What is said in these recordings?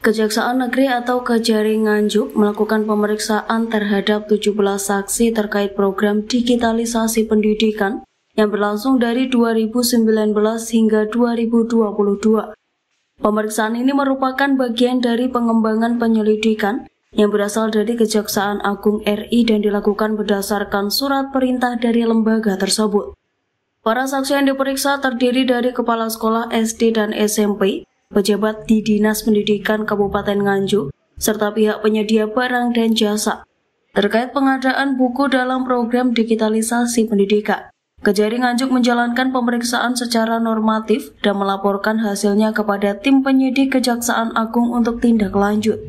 Kejaksaan Negeri atau Kejari Nganjuk melakukan pemeriksaan terhadap 17 saksi terkait program digitalisasi pendidikan yang berlangsung dari 2019 hingga 2022. Pemeriksaan ini merupakan bagian dari pengembangan penyelidikan yang berasal dari Kejaksaan Agung RI dan dilakukan berdasarkan surat perintah dari lembaga tersebut. Para saksi yang diperiksa terdiri dari kepala sekolah SD dan SMP, pejabat di Dinas Pendidikan Kabupaten Nganjuk, serta pihak penyedia barang dan jasa. Terkait pengadaan buku dalam program digitalisasi pendidikan, Kejari Nganjuk menjalankan pemeriksaan secara normatif dan melaporkan hasilnya kepada tim penyidik Kejaksaan Agung untuk tindak lanjut.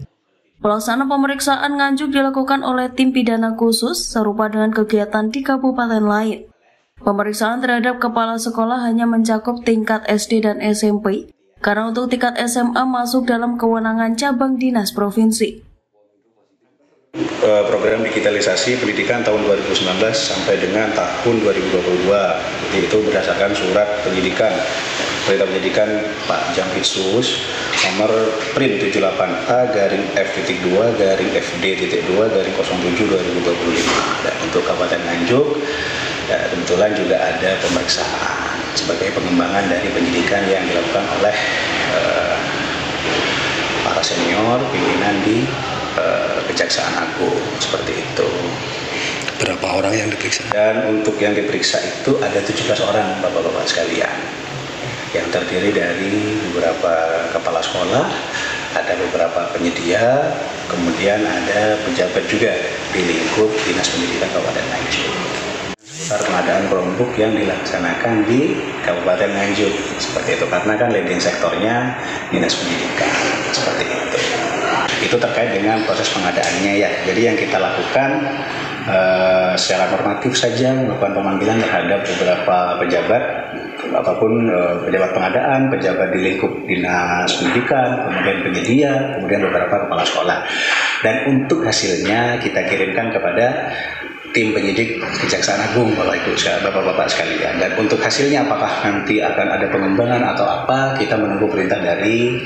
Pelaksanaan pemeriksaan Nganjuk dilakukan oleh tim pidana khusus serupa dengan kegiatan di kabupaten lain. Pemeriksaan terhadap kepala sekolah hanya mencakup tingkat SD dan SMP, karena untuk tingkat SMA masuk dalam kewenangan cabang dinas provinsi. Program digitalisasi pendidikan tahun 2019 sampai dengan tahun 2022, itu berdasarkan surat penyidikan Perintah Penyidikan Pak Jampitsus nomor print 78A/FD2/FD.2/07/2025. Dan untuk Kabupaten Nganjuk, ya, kebetulan juga ada pemeriksaan sebagai pengembangan dari penyidikan yang dilakukan oleh para senior pimpinan di Kejaksaan Agung, seperti itu. Berapa orang yang diperiksa? Dan untuk yang diperiksa itu ada 17 orang Bapak-Bapak sekalian, yang terdiri dari beberapa kepala sekolah, ada beberapa penyedia, kemudian ada pejabat juga di lingkup Dinas Pendidikan Kabupaten Nganjuk. Pengadaan Chromebook yang dilaksanakan di Kabupaten Nganjuk, seperti itu, karena kan leading sektornya Dinas Pendidikan, seperti itu. Itu terkait dengan proses pengadaannya, ya. Jadi yang kita lakukan secara normatif saja melakukan pemanggilan terhadap beberapa pejabat, apapun pejabat pengadaan, pejabat di lingkup Dinas Pendidikan, kemudian penyedia, kemudian beberapa kepala sekolah. Dan untuk hasilnya kita kirimkan kepada tim penyidik Kejaksaan Agung, Bapak-Bapak sekalian. Dan untuk hasilnya apakah nanti akan ada pengembangan atau apa, kita menunggu perintah dari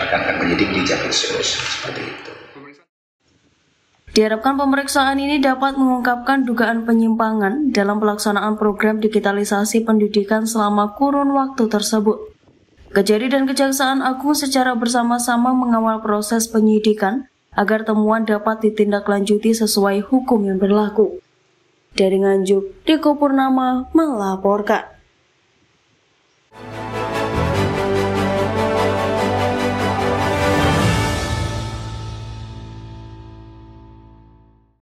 rekan-rekan penyidik di Jampitsus, seperti itu. Diharapkan pemeriksaan ini dapat mengungkapkan dugaan penyimpangan dalam pelaksanaan program digitalisasi pendidikan selama kurun waktu tersebut. Kejari dan Kejaksaan Agung secara bersama-sama mengawal proses penyidikan agar temuan dapat ditindaklanjuti sesuai hukum yang berlaku. Dari Nganjuk, Diko Purnama melaporkan.